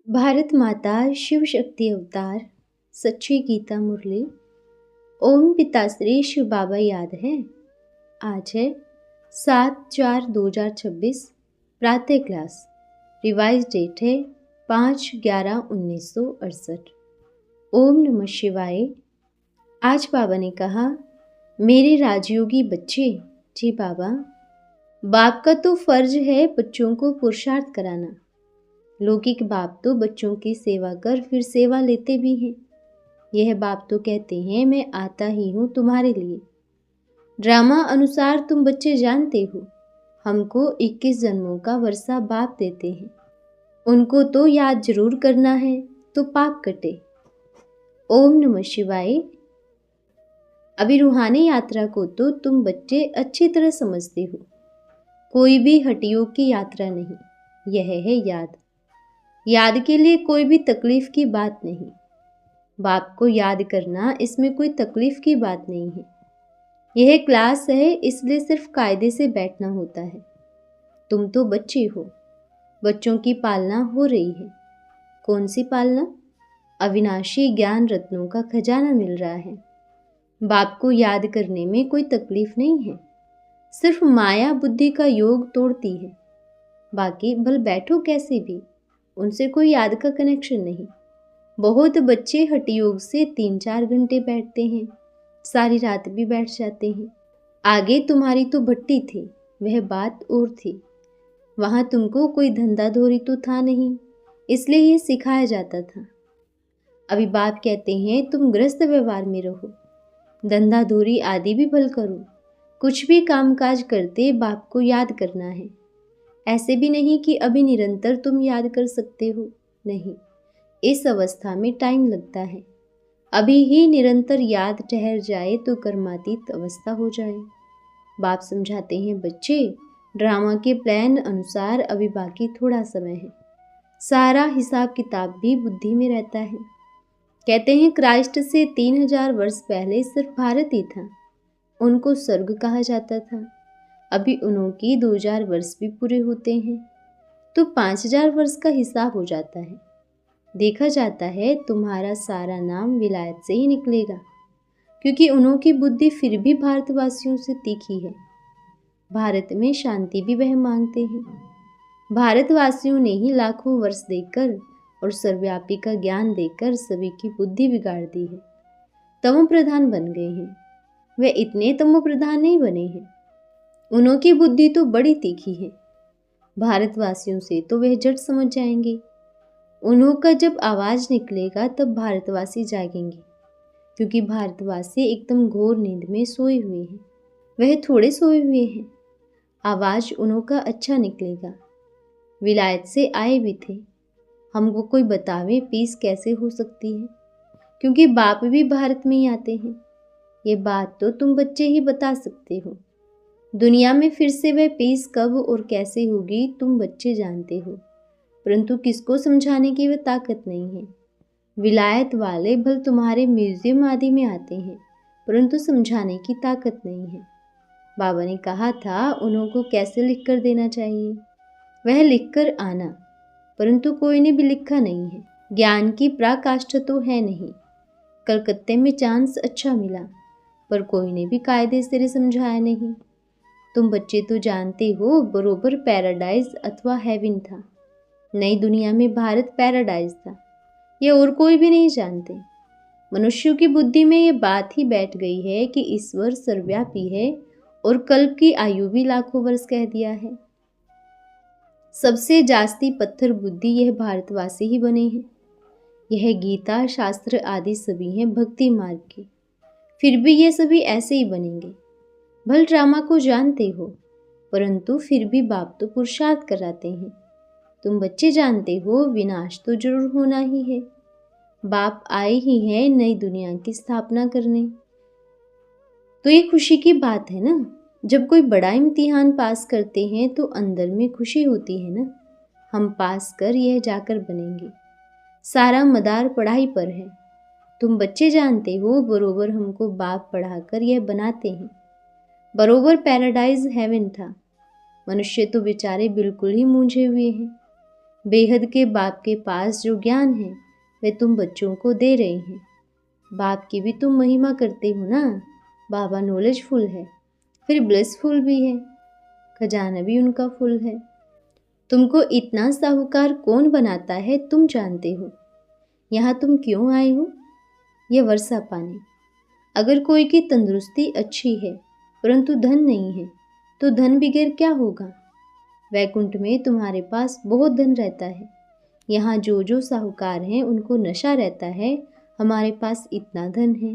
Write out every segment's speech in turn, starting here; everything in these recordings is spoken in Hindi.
भारत माता शिव शक्ति अवतार सच्ची गीता मुरली। ओम पिताश्री शिव बाबा याद है। आज है 7/4/2026 प्रातः क्लास। रिवाइज डेट है 5/11/1968। ओम नमः शिवाय। आज बाबा ने कहा, मेरे राजयोगी बच्चे। जी बाबा, बाप का तो फर्ज है बच्चों को पुरुषार्थ कराना। लौकिक बाप तो बच्चों की सेवा कर फिर सेवा लेते भी हैं। यह बाप तो कहते हैं, मैं आता ही हूँ तुम्हारे लिए। ड्रामा अनुसार तुम बच्चे जानते हो, हमको 21 जन्मों का वर्षा बाप देते हैं। उनको तो याद जरूर करना है तो पाप कटे। ओम नमः शिवाय। अभी रूहानी यात्रा को तो तुम बच्चे अच्छी तरह समझते हो। कोई भी हठयोग की यात्रा नहीं, यह है याद। याद के लिए कोई भी तकलीफ की बात नहीं। बाप को याद करना, इसमें कोई तकलीफ की बात नहीं है। यह क्लास है, इसलिए सिर्फ कायदे से बैठना होता है। तुम तो बच्चे हो, बच्चों की पालना हो रही है। कौन सी पालना? अविनाशी ज्ञान रत्नों का खजाना मिल रहा है। बाप को याद करने में कोई तकलीफ नहीं है, सिर्फ माया बुद्धि का योग तोड़ती है। बाकी भल बैठो कैसे भी, उनसे कोई याद का कनेक्शन नहीं। बहुत बच्चे हठयोग से 3-4 घंटे बैठते हैं, सारी रात भी बैठ जाते हैं। आगे तुम्हारी तो भट्टी थी, वह बात और थी। वहां तुमको कोई धंधा धोरी तो था नहीं, इसलिए ये सिखाया जाता था। अभी बाप कहते हैं तुम गृहस्थ व्यवहार में रहो, धंधा धोरी आदि भी भल करो। कुछ भी कामकाज करते बाप को याद करना है। ऐसे भी नहीं कि अभी निरंतर तुम याद कर सकते हो, नहीं। इस अवस्था में टाइम लगता है। अभी ही निरंतर याद ठहर जाए तो कर्मातीत अवस्था हो जाए। बाप समझाते हैं, बच्चे ड्रामा के प्लान अनुसार अभी बाकी थोड़ा समय है। सारा हिसाब किताब भी बुद्धि में रहता है। कहते हैं क्राइस्ट से 3000 वर्ष पहले सिर्फ भारत ही था, उनको स्वर्ग कहा जाता था। अभी उनकी 2000 वर्ष भी पूरे होते हैं तो 5000 वर्ष का हिसाब हो जाता है। देखा जाता है तुम्हारा सारा नाम विलायत से ही निकलेगा, क्योंकि उनकी बुद्धि फिर भी भारतवासियों से तीखी है। भारत में शांति भी वह मांगते हैं। भारतवासियों ने ही लाखों वर्ष देकर और सर्वव्यापी का ज्ञान देकर सभी की बुद्धि बिगाड़ दी है। तमो प्रधान बन गए हैं। वे इतने तमो प्रधान नहीं बने हैं, उनकी बुद्धि तो बड़ी तीखी है। भारतवासियों से तो वह झट समझ जाएंगे। उन्हों का जब आवाज निकलेगा तब भारतवासी जागेंगे, क्योंकि भारतवासी एकदम घोर नींद में सोए हुए हैं। वह थोड़े सोए हुए हैं। आवाज उन्हों का अच्छा निकलेगा। विलायत से आए भी थे। हमको कोई बतावे पीस कैसे हो सकती है, क्योंकि बाप भी भारत में ही आते हैं। ये बात तो तुम बच्चे ही बता सकते हो। दुनिया में फिर से वह पीस कब और कैसे होगी तुम बच्चे जानते हो, परंतु किसको समझाने की वह ताकत नहीं है। विलायत वाले भल तुम्हारे म्यूजियम आदि में आते हैं, परंतु समझाने की ताकत नहीं है। बाबा ने कहा था उनको कैसे लिख कर देना चाहिए, वह लिख कर आना, परंतु कोई ने भी लिखा नहीं है। ज्ञान की पराकाष्ठा तो है नहीं। कलकत्ते में चांस अच्छा मिला, पर कोई ने भी कायदे से समझाया नहीं। तुम बच्चे तो जानते हो बरोबर पैराडाइज अथवा हेवन था। नई दुनिया में भारत पैराडाइज था, यह और कोई भी नहीं जानते। मनुष्यों की बुद्धि में यह बात ही बैठ गई है कि ईश्वर सर्वव्यापी है और कल्प की आयु भी लाखों वर्ष कह दिया है। सबसे जास्ती पत्थर बुद्धि यह भारतवासी ही बने हैं। यह गीता शास्त्र आदि सभी हैं भक्ति मार्ग के, फिर भी ये सभी ऐसे ही बनेंगे। भल ड्रामा को जानते हो, परंतु फिर भी बाप तो पुरुषार्थ कराते हैं। तुम बच्चे जानते हो विनाश तो जरूर होना ही है। बाप आए ही हैं नई दुनिया की स्थापना करने। तो ये खुशी की बात है ना। जब कोई बड़ा इम्तिहान पास करते हैं तो अंदर में खुशी होती है ना। हम पास कर यह जाकर बनेंगे। सारा मदार पढ़ाई पर है। तुम बच्चे जानते हो बरोबर हमको बाप पढ़ाकर यह बनाते हैं। बरोबर पैराडाइज हेवन था। मनुष्य तो बेचारे बिल्कुल ही मूंझे हुए हैं। बेहद के बाप के पास जो ज्ञान है वह तुम बच्चों को दे रहे हैं। बाप की भी तुम महिमा करते हो ना। बाबा नॉलेजफुल है, फिर ब्लेसफुल भी है, खजाना भी उनका फुल है। तुमको इतना साहूकार कौन बनाता है तुम जानते हो। यहाँ तुम क्यों आए हो? यह वर्षा पाने। अगर कोई की तंदुरुस्ती अच्छी है परंतु धन नहीं है तो धन बगैर क्या होगा। वैकुंठ में तुम्हारे पास बहुत धन रहता है। यहाँ जो जो साहूकार हैं उनको नशा रहता है हमारे पास इतना धन है,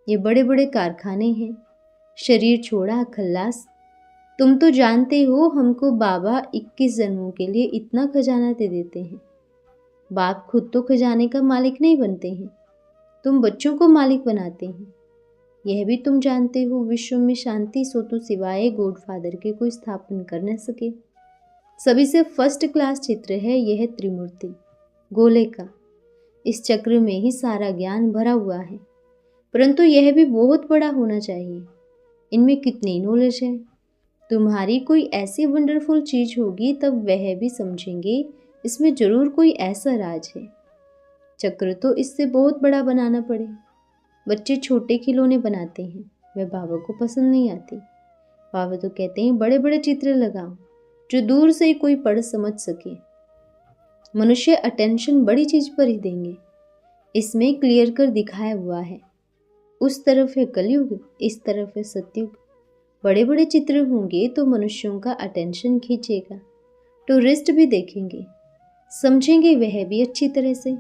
ये बड़े बड़े कारखाने हैं, शरीर छोड़ा खल्लास। तुम तो जानते हो हमको बाबा 21 जन्मों के लिए इतना खजाना दे देते हैं। बाप खुद तो खजाने का मालिक नहीं बनते हैं, तुम बच्चों को मालिक बनाते हैं। यह भी तुम जानते हो विश्व में शांति सो तो सिवाय गॉडफादर के कोई स्थापन कर न सके। सभी से फर्स्ट क्लास चित्र है यह त्रिमूर्ति गोले का। इस चक्र में ही सारा ज्ञान भरा हुआ है, परंतु यह भी बहुत बड़ा होना चाहिए। इनमें कितनी नॉलेज है। तुम्हारी कोई ऐसी वंडरफुल चीज होगी तब वह भी समझेंगे इसमें जरूर कोई ऐसा राज है। चक्र तो इससे बहुत बड़ा बनाना पड़े। बच्चे छोटे खिलौने बनाते हैं, वह बाबा को पसंद नहीं आती। बाबा तो कहते हैं बड़े बड़े चित्र लगाओ जो दूर से ही कोई पढ़ समझ सके। मनुष्य अटेंशन बड़ी चीज पर ही देंगे। इसमें क्लियर कर दिखाया हुआ है। उस तरफ है कलयुग, इस तरफ है सतयुग। बड़े बड़े चित्र होंगे तो मनुष्यों का अटेंशन खींचेगा। टूरिस्ट भी देखेंगे, समझेंगे वह भी अच्छी तरह से।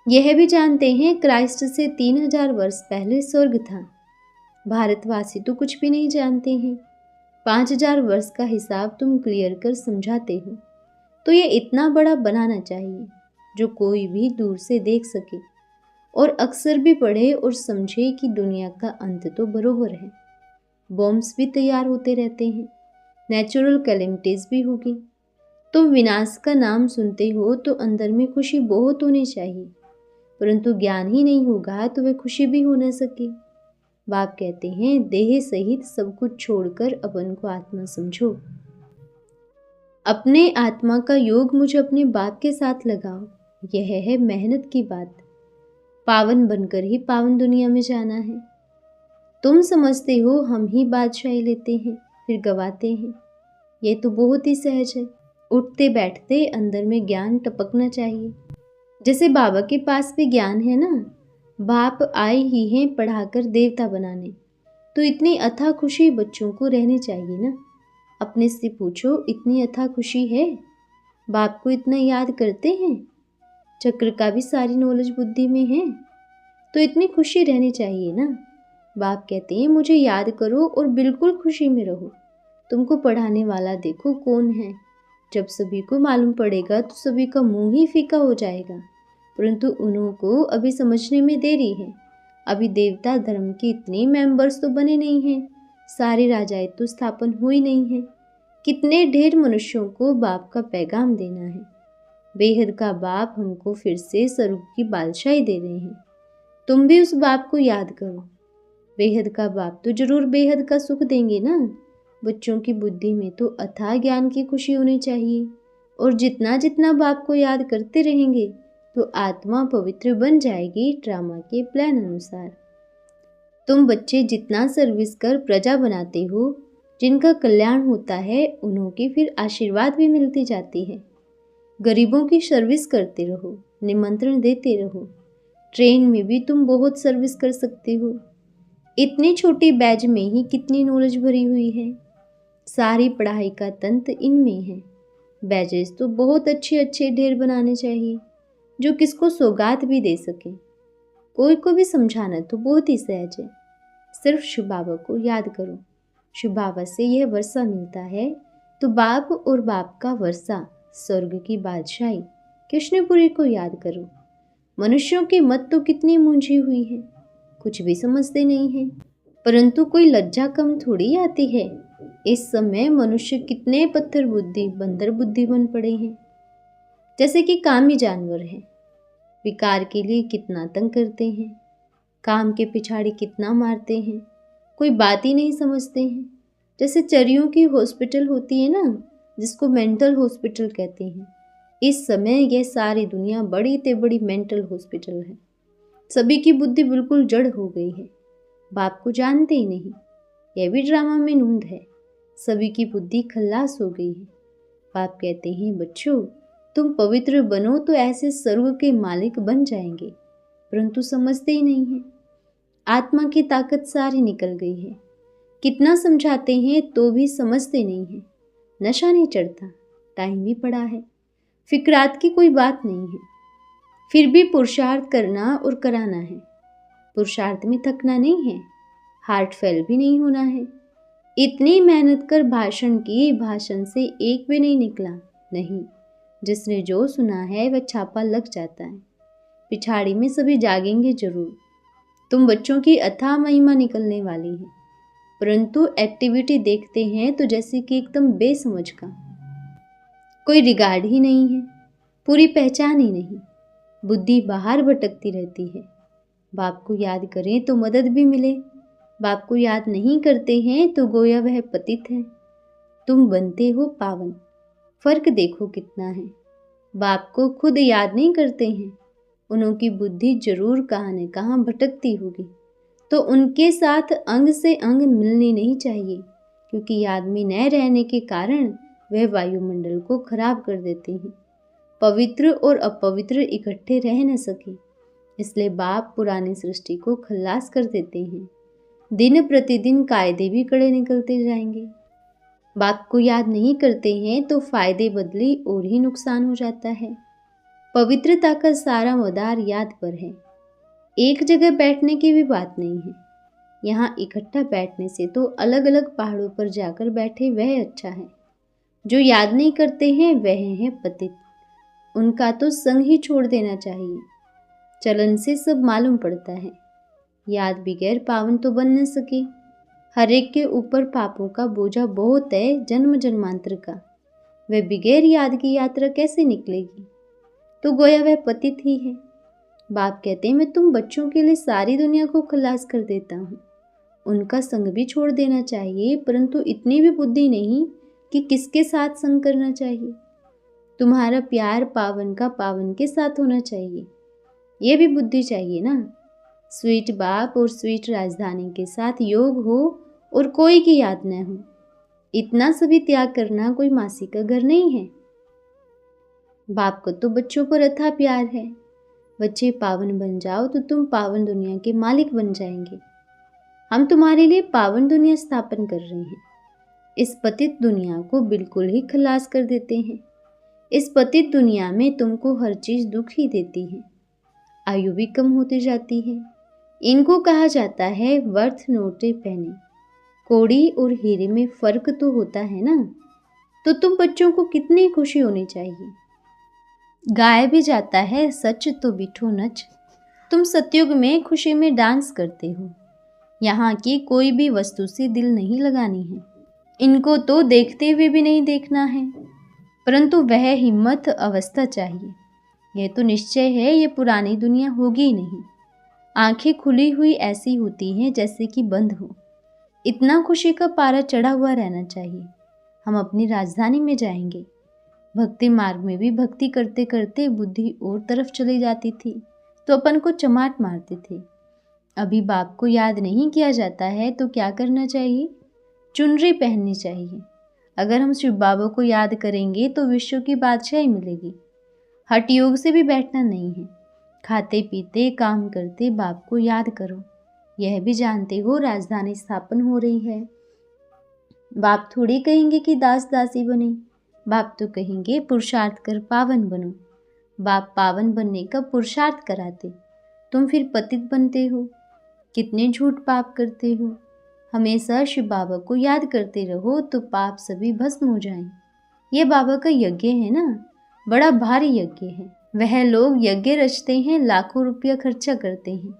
यह भी जानते हैं क्राइस्ट से 3000 वर्ष पहले स्वर्ग था। भारतवासी तो कुछ भी नहीं जानते हैं। 5000 वर्ष का हिसाब तुम क्लियर कर समझाते हो तो ये इतना बड़ा बनाना चाहिए जो कोई भी दूर से देख सके और अक्सर भी पढ़े और समझे कि दुनिया का अंत तो बरोबर है। बॉम्ब्स भी तैयार होते रहते हैं, नेचुरल कैलेमिटीज भी होगी। तुम विनाश का नाम सुनते हो तो अंदर में खुशी बहुत होनी चाहिए, परंतु ज्ञान ही नहीं होगा तो वह खुशी भी हो न सके। बाप कहते हैं देह सहित सब कुछ छोड़कर अपन को आत्मा समझो। अपने आत्मा का योग मुझे अपने बाप के साथ लगाओ। यह है मेहनत की बात। पावन बनकर ही पावन दुनिया में जाना है। तुम समझते हो हम ही बादशाही लेते हैं फिर गवाते हैं। यह तो बहुत ही सहज है। उठते बैठते अंदर में ज्ञान टपकना चाहिए। जैसे बाबा के पास भी ज्ञान है ना। बाप आए ही हैं पढ़ाकर देवता बनाने, तो इतनी अथाह खुशी बच्चों को रहनी चाहिए ना। अपने से पूछो इतनी अथाह खुशी है? बाप को इतना याद करते हैं? चक्र का भी सारी नॉलेज बुद्धि में है तो इतनी खुशी रहनी चाहिए ना। बाप कहते हैं मुझे याद करो और बिल्कुल खुशी में रहो। तुमको पढ़ाने वाला देखो कौन है। जब सभी को मालूम पड़ेगा तो सभी का मुंह ही फीका हो जाएगा, परंतु उन्हों को अभी समझने में देरी है। अभी देवता धर्म के इतने मेंबर्स तो बने नहीं हैं, सारे राजाएं तो स्थापन हुई नहीं हैं। कितने ढेर मनुष्यों को बाप का पैगाम देना है। बेहद का बाप हमको फिर से स्वरूप की बादशाही दे रहे हैं। तुम भी उस बाप को याद करो। बेहद का बाप तो जरूर बेहद का सुख देंगे ना। बच्चों की बुद्धि में तो अथाह ज्ञान की खुशी होनी चाहिए, और जितना जितना बाप को याद करते रहेंगे तो आत्मा पवित्र बन जाएगी ड्रामा के प्लान अनुसार। तुम बच्चे जितना सर्विस कर प्रजा बनाते हो, जिनका कल्याण होता है उन्हों की फिर आशीर्वाद भी मिलती जाती है। गरीबों की सर्विस करते रहो, निमंत्रण देते रहो। ट्रेन में भी तुम बहुत सर्विस कर सकते हो। इतनी छोटी बैज में ही कितनी नॉलेज भरी हुई है। सारी पढ़ाई का तंत्र इनमें है। बैजेस तो बहुत अच्छे अच्छे ढेर बनाने चाहिए जो किसको सौगात भी दे सके। कोई को भी समझाना तो बहुत ही सहज है। सिर्फ शिव बाबा को याद करो। शिव बाबा से यह वर्षा मिलता है तो बाप और बाप का वर्षा, स्वर्ग की बादशाही, कृष्णपुरी को याद करो। मनुष्यों की मत तो कितनी मूंझी हुई है, कुछ भी समझते नहीं है, परंतु कोई लज्जा कम थोड़ी आती है। इस समय मनुष्य कितने पत्थर बुद्धि, बंदर बुद्धि बन पड़े हैं, जैसे कि कामी जानवर हैं। विकार के लिए कितना तंग करते हैं, काम के पिछाड़ी कितना मारते हैं, कोई बात ही नहीं समझते हैं। जैसे चरियों की हॉस्पिटल होती है ना, जिसको मेंटल हॉस्पिटल कहते हैं। इस समय यह सारी दुनिया बड़ी से बड़ी मेंटल हॉस्पिटल है। सभी की बुद्धि बिल्कुल जड़ हो गई है, बाप को जानते ही नहीं। यह भी ड्रामा में नूंद है। सभी की बुद्धि खल्लास हो गई है। बाप कहते हैं, बच्चों तुम पवित्र बनो तो ऐसे स्वर्ग के मालिक बन जाएंगे, परंतु समझते ही नहीं है। आत्मा की ताकत सारी निकल गई है। कितना समझाते हैं तो भी समझते नहीं है। नशा नहीं चढ़ता, टाइम भी पड़ा है, फिक्रात की कोई बात नहीं है। फिर भी पुरुषार्थ करना और कराना है। पुरुषार्थ में थकना नहीं है, हार्ट फेल भी नहीं होना है। इतनी मेहनत कर भाषण की, भाषण से एक भी नहीं निकला। नहीं, जिसने जो सुना है वह छापा लग जाता है। पिछाड़ी में सभी जागेंगे जरूर। तुम बच्चों की अथाह महिमा निकलने वाली है, परंतु एक्टिविटी देखते हैं तो जैसे कि एकदम बेसमझ का, कोई रिगार्ड ही नहीं है, पूरी पहचान ही नहीं। बुद्धि बाहर भटकती रहती है। बाप को याद करें तो मदद भी मिले, बाप को याद नहीं करते हैं तो गोया वह पतित है। तुम बनते हो पावन, फर्क देखो कितना है। बाप को खुद याद नहीं करते हैं, उनकी बुद्धि जरूर कहाँ न कहाँ भटकती होगी, तो उनके साथ अंग से अंग मिलने नहीं चाहिए, क्योंकि याद में न रहने के कारण वह वायुमंडल को खराब कर देते हैं। पवित्र और अपवित्र इकट्ठे रह न सके, इसलिए बाप पुरानी सृष्टि को खल्लास कर देते हैं। दिन प्रतिदिन कायदे भी कड़े निकलते जाएंगे। बाप को याद नहीं करते हैं तो फायदे बदली और ही नुकसान हो जाता है। पवित्रता का सारा मदार याद पर है। एक जगह बैठने की भी बात नहीं है। यहाँ इकट्ठा बैठने से तो अलग अलग पहाड़ों पर जाकर बैठे वह अच्छा है। जो याद नहीं करते हैं वह हैं पतित, उनका तो संग ही छोड़ देना चाहिए। चलन से सब मालूम पड़ता है। याद बगैर पावन तो बन न सके। हर एक के ऊपर पापों का बोझा बहुत है, जन्म जन्मांतर का। वह बगैर याद की यात्रा कैसे निकलेगी? तो गोया वह पतित ही है। बाप कहते हैं, मैं तुम बच्चों के लिए सारी दुनिया को खलास कर देता हूँ। उनका संग भी छोड़ देना चाहिए, परंतु इतनी भी बुद्धि नहीं कि किसके साथ संग करना चाहिए। तुम्हारा प्यार पावन का पावन के साथ होना चाहिए, यह भी बुद्धि चाहिए ना। स्वीट बाप और स्वीट राजधानी के साथ योग हो और कोई की याद न हो। इतना सभी त्याग करना कोई मासी का घर नहीं है। बाप को तो बच्चों पर अथाह प्यार है। बच्चे पावन बन जाओ तो तुम पावन दुनिया के मालिक बन जाएंगे। हम तुम्हारे लिए पावन दुनिया स्थापन कर रहे हैं। इस पतित दुनिया को बिल्कुल ही खलास कर देते हैं। इस पतित दुनिया में तुमको हर चीज दुख ही देती है। आयु भी कम होती जाती है। इनको कहा जाता है वर्थ नोटे पहने। कौड़ी और हीरे में फर्क तो होता है ना। तो तुम बच्चों को कितनी खुशी होनी चाहिए। गाया भी जाता है, सच तो बिठो नच। तुम सतयुग में खुशी में डांस करते हो। यहाँ की कोई भी वस्तु से दिल नहीं लगानी है। इनको तो देखते हुए भी नहीं देखना है, परंतु वह हिम्मत अवस्था चाहिए। यह तो निश्चय है, ये पुरानी दुनिया होगी ही नहीं। आंखें खुली हुई ऐसी होती हैं जैसे कि बंद हो। इतना खुशी का पारा चढ़ा हुआ रहना चाहिए। हम अपनी राजधानी में जाएंगे। भक्ति मार्ग में भी भक्ति करते करते बुद्धि और तरफ चली जाती थी तो अपन को चमाट मारते थे। अभी बाप को याद नहीं किया जाता है तो क्या करना चाहिए? चुनरी पहननी चाहिए। अगर हम शिव बाबा को याद करेंगे तो विश्व की बादशाही मिलेगी। हठ योग से भी बैठना नहीं है। खाते पीते काम करते बाप को याद करो। यह भी जानते हो राजधानी स्थापन हो रही है। बाप थोड़ी कहेंगे कि दास दासी बने। बाप तो कहेंगे पुरुषार्थ कर पावन बनो। बाप पावन बनने का पुरुषार्थ कराते, तुम फिर पतित बनते हो। कितने झूठ पाप करते हो। हमेशा शिव बाबा को याद करते रहो तो पाप सभी भस्म हो जाएं। यह बाबा का यज्ञ है ना, बड़ा भारी यज्ञ है। वह लोग यज्ञ रचते हैं, लाखों रुपया खर्चा करते हैं।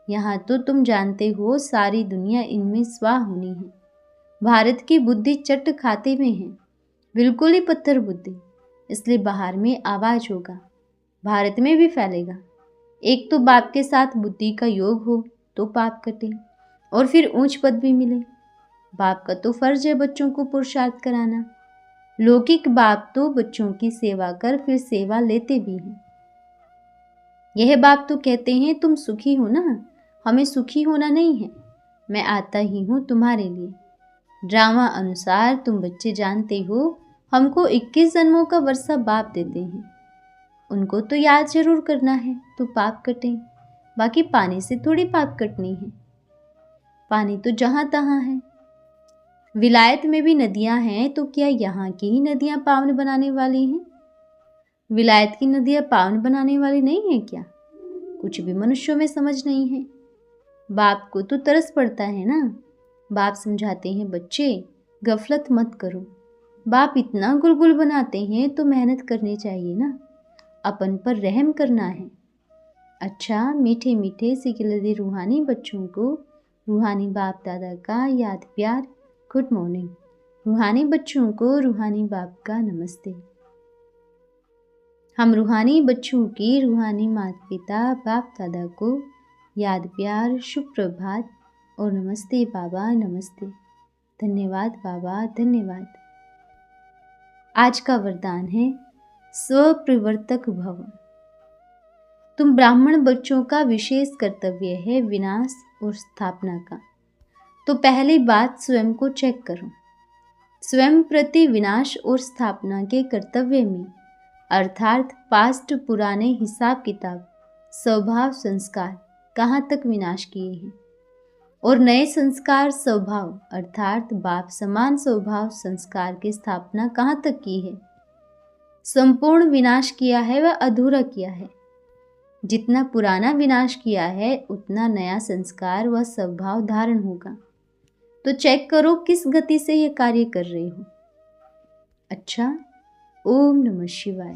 यहाँ तो तुम जानते हो सारी दुनिया इनमें स्वाह होनी है। भारत की बुद्धि चट खाते में है, बिल्कुल ही पत्थर बुद्धि। इसलिए बाहर में आवाज होगा, भारत में भी फैलेगा। एक तो बाप के साथ बुद्धि का योग हो तो पाप कटे और फिर ऊंच पद भी मिले। बाप का तो फर्ज है बच्चों को पुरुषार्थ कराना। लौकिक बाप तो बच्चों की सेवा कर फिर सेवा लेते भी हैं। यह बाप तो कहते हैं तुम सुखी हो ना, हमें सुखी होना नहीं है, मैं आता ही हूँ तुम्हारे लिए। ड्रामा अनुसार तुम बच्चे जानते हो हमको 21 जन्मों का वर्षा बाप देते हैं। उनको तो याद जरूर करना है तो पाप कटें, बाकी पानी से थोड़ी पाप कटनी है। पानी तो जहाँ तहाँ है। विलायत में भी नदियां हैं, तो क्या यहाँ की ही नदियां पावन बनाने वाली हैं? विलायत की नदियां पावन बनाने वाली नहीं है क्या? कुछ भी मनुष्यों में समझ नहीं है। बाप को तो तरस पड़ता है ना। बाप समझाते हैं बच्चे गफलत मत करो। बाप इतना गुलगुल बनाते हैं तो मेहनत करनी चाहिए ना, अपन पर रहम करना है। अच्छा, मीठे मीठे सिकिलदे रूहानी बच्चों को रूहानी बाप दादा का याद प्यार गुड मॉर्निंग। रूहानी बच्चों को रूहानी बाप का नमस्ते। हम रूहानी बच्चों की रूहानी माता पिता बाप दादा को याद प्यार शुभ प्रभात और नमस्ते बाबा नमस्ते। धन्यवाद बाबा धन्यवाद। आज का वरदान है स्वप्रवर्तक भव। तुम ब्राह्मण बच्चों का विशेष कर्तव्य है विनाश और स्थापना का। तो पहली बात स्वयं को चेक करो। स्वयं प्रति विनाश और स्थापना के कर्तव्य में अर्थात पास्ट पुराने हिसाब किताब स्वभाव संस्कार कहाँ तक विनाश किए हैं और नए संस्कार स्वभाव अर्थात बाप समान स्वभाव संस्कार की स्थापना कहाँ तक की है। संपूर्ण विनाश किया है व अधूरा किया है। जितना पुराना विनाश किया है उतना नया संस्कार व स्वभाव धारण होगा। तो चेक करो किस गति से ये कार्य कर रहे हो। अच्छा, ओम नमः शिवाय।